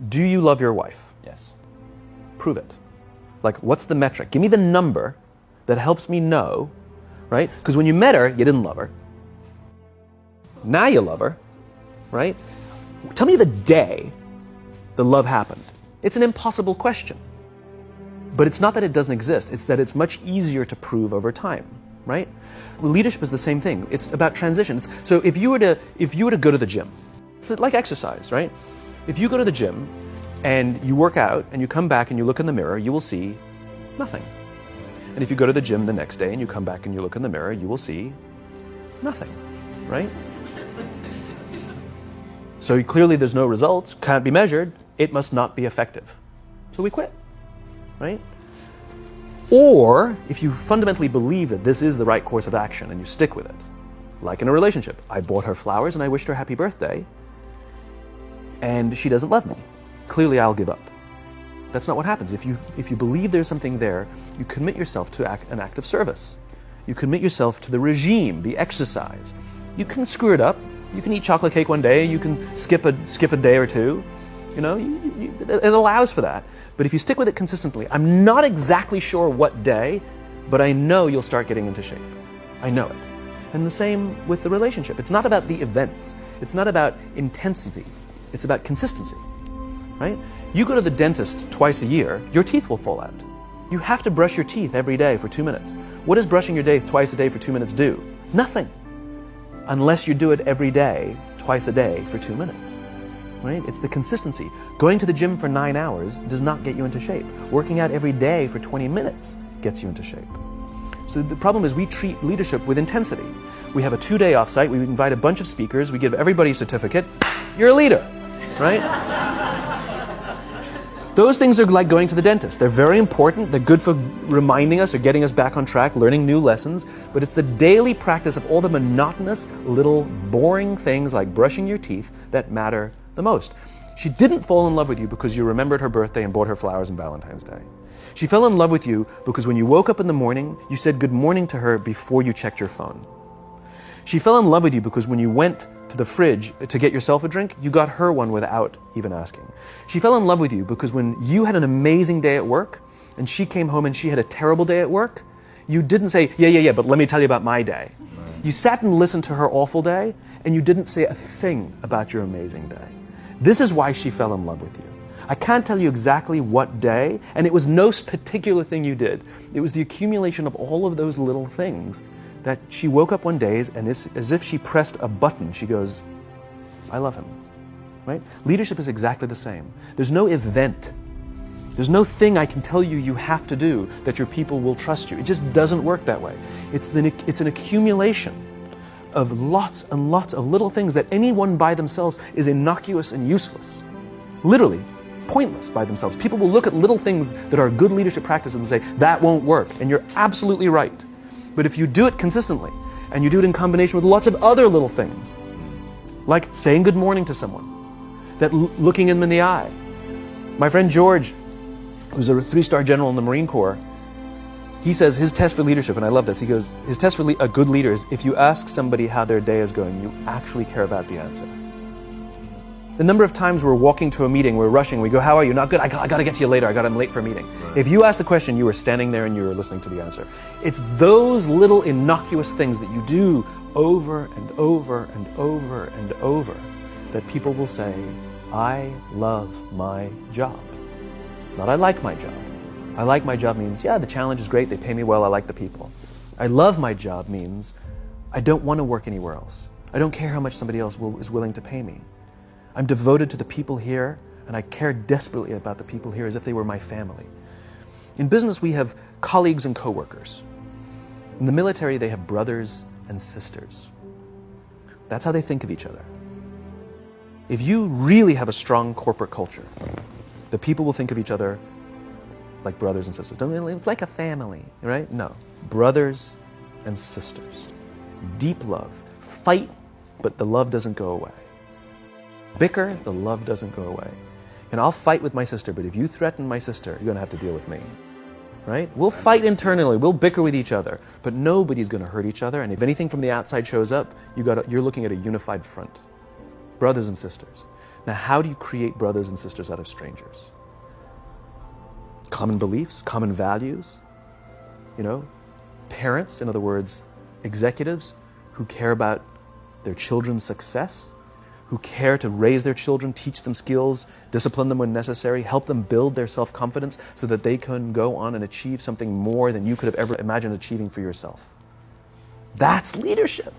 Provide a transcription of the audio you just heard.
Do you love your wife? Yes. Prove it. Like, what's the metric? Give me the number that helps me know, right? Because when you met her, you didn't love her. Now you love her, right? Tell me the day the love happened. It's an impossible question. But it's not that it doesn't exist, it's that it's much easier to prove over time, right? Leadership is the same thing. It's about transitions. So if you were to go to the gym, it's like exercise, right? If you go to the gym and you work out and you come back and you look in the mirror, you will see nothing. And if you go to the gym the next day and you come back and you look in the mirror, you will see nothing, right? So clearly there's no results, can't be measured, it must not be effective. So we quit, right? Or if you fundamentally believe that this is the right course of action and you stick with it, like in a relationship, I bought her flowers and I wished her happy birthday, and she doesn't love me. Clearly I'll give up. That's not what happens. If you believe there's something there, you commit yourself to an act of service. You commit yourself to the regime, the exercise. You can screw it up. You can eat chocolate cake one day. You can skip a day or two. You know, it allows for that. But if you stick with it consistently, I'm not exactly sure what day, but I know you'll start getting into shape. I know it. And the same with the relationship. It's not about the events. It's not about intensity. It's about consistency, right? You go to the dentist twice a year, your teeth will fall out. You have to brush your teeth every day for 2 minutes. What does brushing your teeth twice a day for 2 minutes do? Nothing. Unless you do it every day, twice a day for 2 minutes, right? It's the consistency. Going to the gym for 9 hours does not get you into shape. Working out every day for 20 minutes gets you into shape. So the problem is we treat leadership with intensity. We have a 2-day offsite, we invite a bunch of speakers, we give everybody a certificate, you're a leader, right? Those things are like going to the dentist. They're very important, they're good for reminding us or getting us back on track, learning new lessons, but it's the daily practice of all the monotonous, little, boring things like brushing your teeth that matter the most. She didn't fall in love with you because you remembered her birthday and bought her flowers on Valentine's Day. She fell in love with you because when you woke up in the morning, you said good morning to her before you checked your phone. She fell in love with you because when you went to the fridge to get yourself a drink, you got her one without even asking. She fell in love with you because when you had an amazing day at work and she came home and she had a terrible day at work, you didn't say, yeah, but let me tell you about my day. You sat and listened to her awful day and you didn't say a thing about your amazing day. This is why she fell in love with you. I can't tell you exactly what day, and it was no particular thing you did. It was the accumulation of all of those little things that she woke up one day and as if she pressed a button, she goes, I love him, right? Leadership is exactly the same. There's no event. There's no thing I can tell you you have to do that your people will trust you. It just doesn't work that way. It's an accumulation of lots and lots of little things that anyone by themselves is innocuous and useless. Literally, pointless by themselves. People will look at little things that are good leadership practices and say, that won't work. And you're absolutely right. But if you do it consistently, and you do it in combination with lots of other little things, like saying good morning to someone, that looking them in the eye. My friend George, who's a 3-star general in the Marine Corps, he says his test for leadership, and I love this, he goes, his test for a good leader is if you ask somebody how their day is going, you actually care about the answer. The number of times we're walking to a meeting, we're rushing, we go, how are you? Not good, I gotta get to you later, I'm late for a meeting. Right. If you ask the question, you were standing there and you were listening to the answer. It's those little innocuous things that you do over and over and over and over that people will say, I love my job. Not I like my job. I like my job means, yeah, the challenge is great, they pay me well, I like the people. I love my job means, I don't want to work anywhere else. I don't care how much somebody else is willing to pay me. I'm devoted to the people here, and I care desperately about the people here as if they were my family. In business, we have colleagues and coworkers. In the military, they have brothers and sisters. That's how they think of each other. If you really have a strong corporate culture, the people will think of each other like brothers and sisters. It's like a family, right? No. Brothers and sisters. Deep love. Fight, but the love doesn't go away. Bicker, the love doesn't go away. And I'll fight with my sister, but if you threaten my sister, you're going to have to deal with me. Right? We'll fight internally, we'll bicker with each other, but nobody's going to hurt each other, and if anything from the outside shows up, you're looking at a unified front. Brothers and sisters. Now, how do you create brothers and sisters out of strangers? Common beliefs, common values, parents, in other words, executives who care about their children's success, who care to raise their children, teach them skills, discipline them when necessary, help them build their self-confidence so that they can go on and achieve something more than you could have ever imagined achieving for yourself. That's leadership.